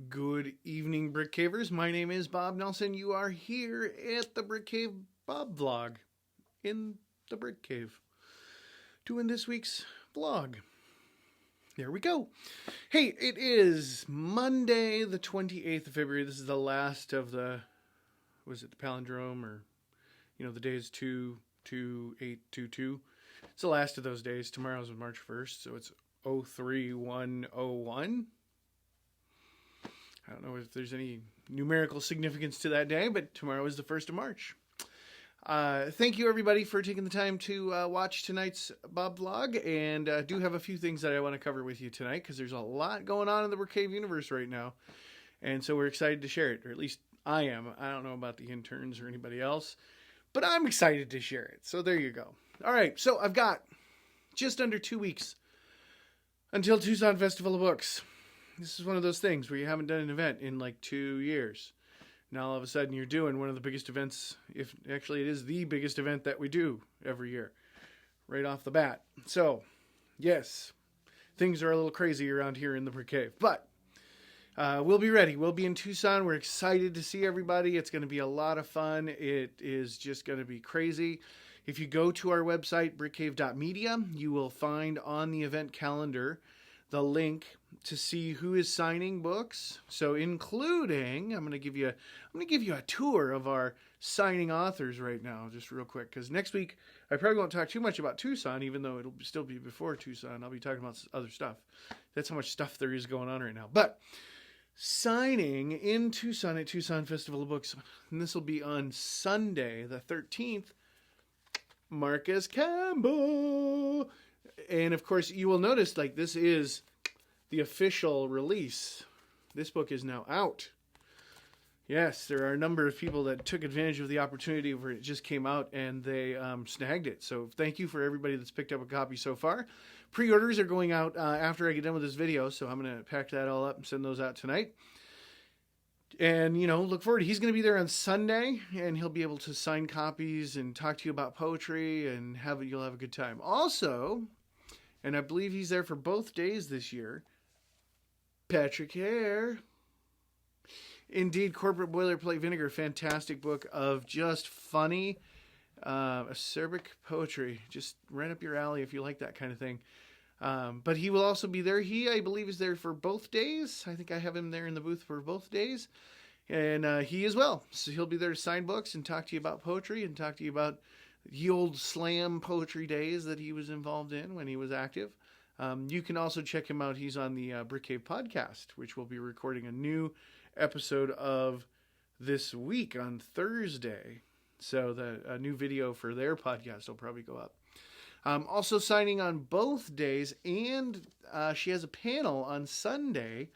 Good evening, Brick Cavers. My name is Bob Nelson. You are here at the Brick Cave Bob vlog in the Brick Cave, doing this week's vlog. There we go. Hey, it is Monday, the 28th of February. This is the last of the, was it the palindrome, or, the day is 2/2/8/22. It's the last of those days. Tomorrow's March 1st, so it's 03101. I don't know if there's any numerical significance to that day, but tomorrow is the 1st of March. Thank you, everybody, for taking the time to watch tonight's Bob vlog, and do have a few things that I want to cover with you tonight, because there's a lot going on in the Brick Cave universe right now, and so we're excited to share it, or at least I am. I don't know about the interns or anybody else, but I'm excited to share it, so there you go. All right, so I've got just under 2 weeks until Tucson Festival of Books. This is one of those things where you haven't done an event in like 2 years. Now all of a sudden you're doing one of the biggest events, if actually it is the biggest event that we do every year, right off the bat. So, yes, things are a little crazy around here in the Brick Cave, but we'll be ready. We'll be in Tucson. We're excited to see everybody. It's going to be a lot of fun. It is just going to be crazy. If you go to our website, brickcave.media, you will find on the event calendar the link to see who is signing books. So including, I'm going to give you a tour of our signing authors right now, just real quick, because next week I probably won't talk too much about Tucson, even though it'll still be before Tucson. I'll be talking about other stuff. That's how much stuff there is going on right now. But signing in Tucson at Tucson Festival of Books, and this will be on Sunday, the 13th, Marcus Campbell. And of course, you will notice, like, this is the official release. This book is now out. Yes, there are a number of people that took advantage of the opportunity where it just came out and they snagged it. So thank you for everybody that's picked up a copy so far. Pre-orders are going out after I get done with this video, so I'm going to pack that all up and send those out tonight. And, look forward. He's going to be there on Sunday, and he'll be able to sign copies and talk to you about poetry, and you'll have a good time. Also, and I believe he's there for both days this year, Patrick Hare. Indeed, Corporate Boilerplate Vinegar, fantastic book of just funny, acerbic poetry. Just right up your alley if you like that kind of thing. But he will also be there. He, I believe, is there for both days. I think I have him there in the booth for both days. And he as well. So he'll be there to sign books and talk to you about poetry and talk to you about the old slam poetry days that he was involved in when he was active. You can also check him out. He's on the Brick Cave podcast, which we'll be recording a new episode of this week on Thursday. So a new video for their podcast will probably go up. Also signing on both days, and she has a panel on Sunday.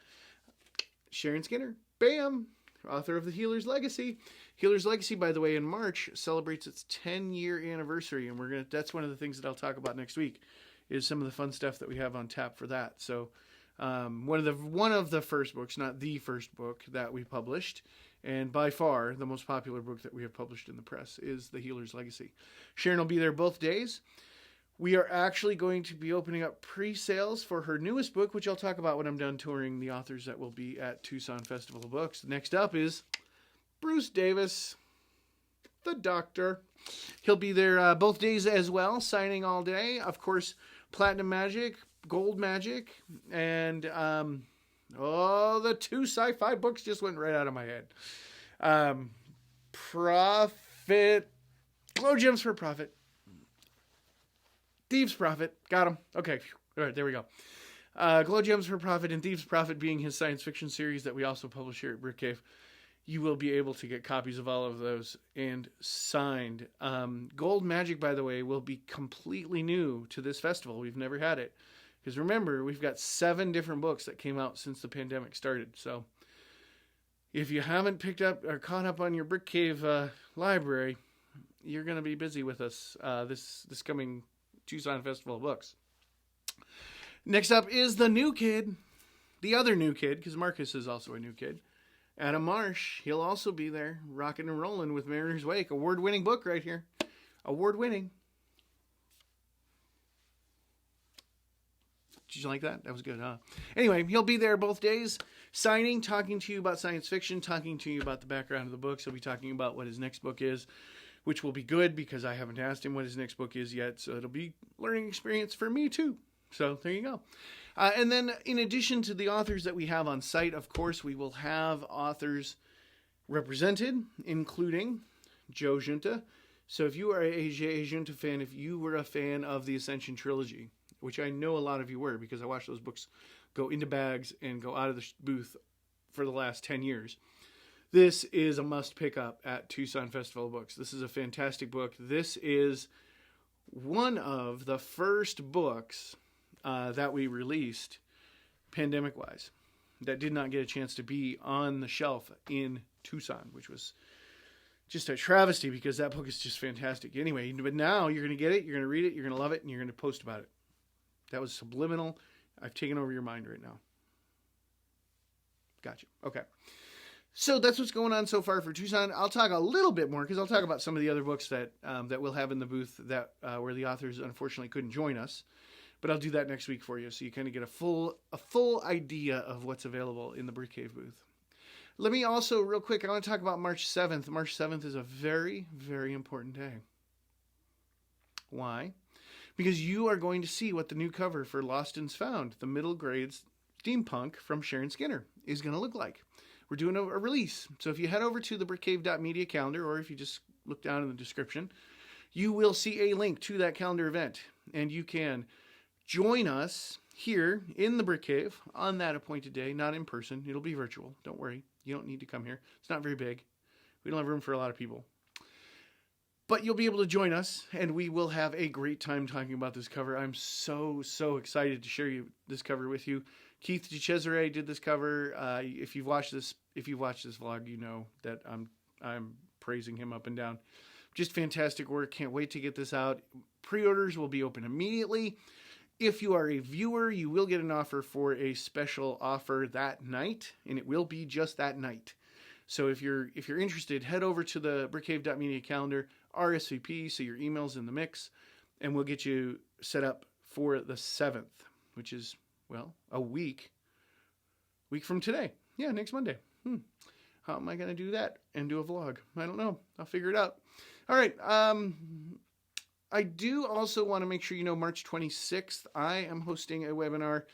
Sharon Skinner, bam, author of The Healer's Legacy. Healer's Legacy, by the way, in March celebrates its 10-year anniversary, and that's one of the things that I'll talk about next week, is some of the fun stuff that we have on tap for that. So one of the first books, not the first book that we published, and by far the most popular book that we have published in the press, is The Healer's Legacy. Sharon will be there both days. We are actually going to be opening up pre-sales for her newest book, which I'll talk about when I'm done touring the authors that will be at Tucson Festival of Books. Next up is Bruce Davis, the Doctor. He'll be there both days as well, signing all day. Of course, Platinum Magic, Gold Magic, and the two sci-fi books just went right out of my head. Profit, Glow Gems for Profit. Thieves' Prophet. Got him. Okay. All right, there we go. Glow Gems for Profit and Thieves' Prophet being his science fiction series that we also publish here at Brick Cave. You will be able to get copies of all of those and signed. Gold Magic, by the way, will be completely new to this festival. We've never had it. Because remember, we've got 7 different books that came out since the pandemic started. So if you haven't picked up or caught up on your Brick Cave library, you're going to be busy with us this coming Tucson Festival of Books. Next up is the new kid, the other new kid, because Marcus is also a new kid, Adam Marsh. He'll also be there, rocking and rolling with Mariner's Wake. Award-winning book right here. Award-winning. Did you like that? That was good, huh? Anyway, he'll be there both days. signing, talking to you about science fiction, talking to you about the background of the books. He'll be talking about what his next book is, which will be good because I haven't asked him what his next book is yet. So it'll be learning experience for me too. So there you go. And then in addition to the authors that we have on site, of course, we will have authors represented, including Joe Giunta. So if you are a Giunta fan, if you were a fan of the Ascension trilogy, which I know a lot of you were because I watched those books go into bags and go out of the booth for the last 10 years, this is a must pick up at Tucson Festival of Books. This is a fantastic book. This is one of the first books that we released pandemic-wise that did not get a chance to be on the shelf in Tucson, which was just a travesty because that book is just fantastic. Anyway, but now you're going to get it, you're going to read it, you're going to love it, and you're going to post about it. That was subliminal. I've taken over your mind right now. Gotcha. Okay. So that's what's going on so far for Tucson. I'll talk a little bit more because I'll talk about some of the other books that we'll have in the booth that where the authors unfortunately couldn't join us. But I'll do that next week for you, so you kind of get a full idea of what's available in the Brick Cave booth. Let me also, real quick, I want to talk about March 7th. March 7th is a very, very important day. Why? Because you are going to see what the new cover for Lost and Found, the middle grades steampunk from Sharon Skinner, is going to look like. We're doing a release. So if you head over to the brickcave.media calendar, or if you just look down in the description, you will see a link to that calendar event, and you can join us here in the Brick Cave on that appointed day, not in person. It'll be virtual. Don't worry. You don't need to come here. It's not very big. We don't have room for a lot of people. But you'll be able to join us, and we will have a great time talking about this cover. I'm so excited to share this cover with you. Keith DeCesare did this cover. If you've watched this vlog, you know that I'm praising him up and down. Just fantastic work. Can't wait to get this out. Pre-orders will be open immediately. If you are a viewer, you will get an offer for a special offer that night, and it will be just that night. So if you're interested, head over to the brickcave.media calendar, RSVP, so your email's in the mix, and we'll get you set up for the 7th, which is, well, a week from today. Yeah, next Monday. How am I going to do that and do a vlog? I don't know. I'll figure it out. All right. I do also want to make sure you know March 26th, I am hosting a webinar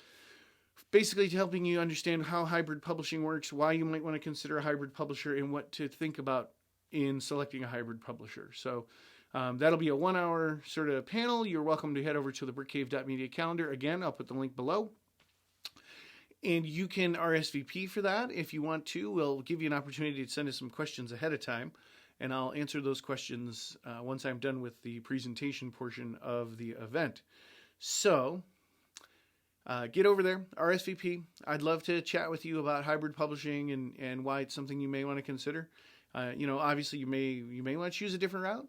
basically helping you understand how hybrid publishing works, why you might want to consider a hybrid publisher, and what to think about in selecting a hybrid publisher. So that'll be a 1-hour sort of panel. You're welcome to head over to the brickcave.media calendar. Again, I'll put the link below. And you can RSVP for that if you want to. We'll give you an opportunity to send us some questions ahead of time, and I'll answer those questions once I'm done with the presentation portion of the event. So get over there, RSVP. I'd love to chat with you about hybrid publishing and why it's something you may want to consider. Obviously you may want to choose a different route.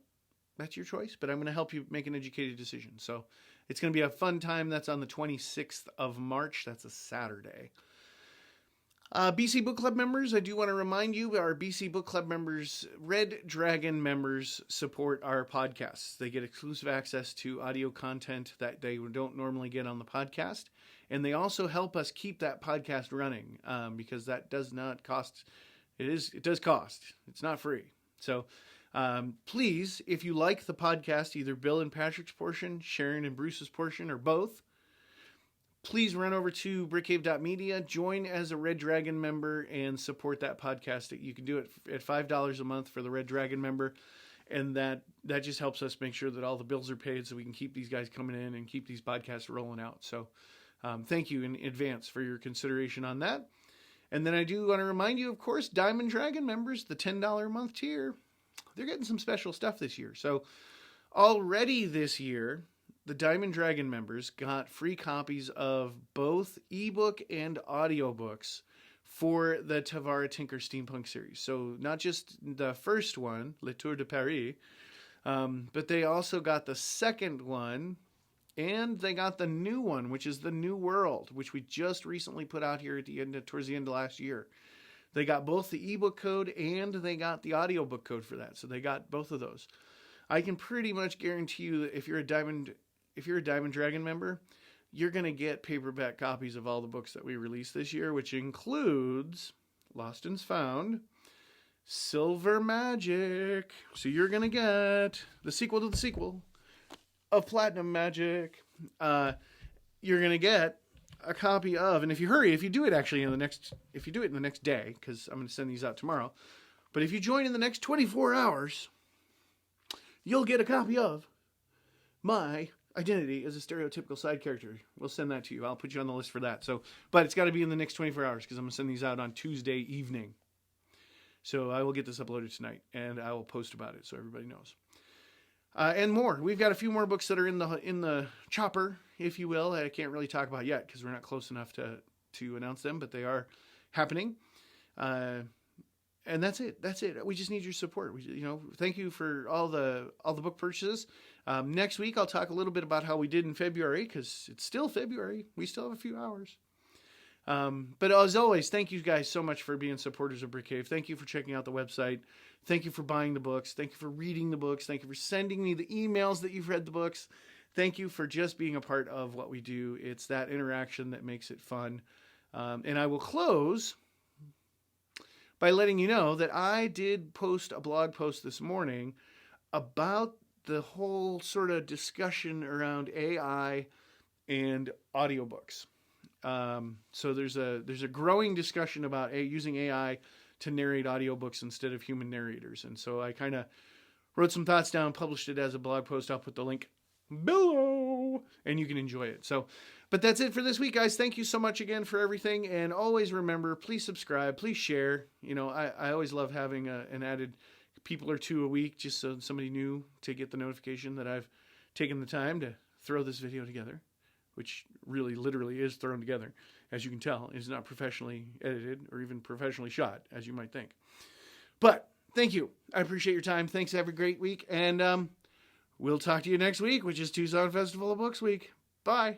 That's your choice, but I'm going to help you make an educated decision. So it's going to be a fun time. That's on the 26th of March. That's a Saturday. BC Book Club members, I do want to remind you, our BC Book Club members, Red Dragon members, support our podcasts. They get exclusive access to audio content that they don't normally get on the podcast. And they also help us keep that podcast running because that does not cost. It does cost. It's not free. So please, if you like the podcast, either Bill and Patrick's portion, Sharon and Bruce's portion, or both, please run over to brickcave.media, join as a Red Dragon member, and support that podcast. You can do it at $5 a month for the Red Dragon member, and that just helps us make sure that all the bills are paid so we can keep these guys coming in and keep these podcasts rolling out. So thank you in advance for your consideration on that. And then I do want to remind you, of course, Diamond Dragon members, the $10 a month tier, they're getting some special stuff this year. So already this year, the Diamond Dragon members got free copies of both ebook and audiobooks for the Tavara Tinker Steampunk series. So not just the first one, Le Tour de Paris, but they also got the second one, and they got the new one, which is the New World, which we just recently put out here towards the end of last year. They got both the ebook code and they got the audiobook code for that. So they got both of those. I can pretty much guarantee you that if you're a Diamond Dragon member, you're going to get paperback copies of all the books that we released this year, which includes Lost and Found, Silver Magic. So you're going to get the sequel to the sequel of Platinum Magic. You're going to get a copy of, and if you hurry, if you do it actually in the next day, because I'm going to send these out tomorrow, but if you join in the next 24 hours, you'll get a copy of My Identity as a Stereotypical Side Character. We'll send that to you. I'll put you on the list for that. So, but it's got to be in the next 24 hours because I'm going to send these out on Tuesday evening. So I will get this uploaded tonight, and I will post about it so everybody knows. And more. We've got a few more books that are in the chopper, if you will. I can't really talk about yet because we're not close enough to announce them, but they are happening. And that's it. That's it. We just need your support. Thank you for all the book purchases. Next week, I'll talk a little bit about how we did in February because it's still February. We still have a few hours. But as always, thank you guys so much for being supporters of Brick Cave. Thank you for checking out the website. Thank you for buying the books. Thank you for reading the books. Thank you for sending me the emails that you've read the books. Thank you for just being a part of what we do. It's that interaction that makes it fun. And I will close by letting you know that I did post a blog post this morning about the whole sort of discussion around AI and audiobooks. So there's a growing discussion about using AI to narrate audiobooks instead of human narrators. And so I kind of wrote some thoughts down, published it as a blog post. I'll put the link below and you can enjoy it. But that's it for this week, guys. Thank you so much again for everything. And always remember, please subscribe, please share. I always love having an added people or two a week, just so somebody new to get the notification that I've taken the time to throw this video together, which really literally is thrown together. As you can tell, it's not professionally edited or even professionally shot, as you might think. But thank you. I appreciate your time. Thanks. Have a great week. And we'll talk to you next week, which is Tucson Festival of Books week. Bye.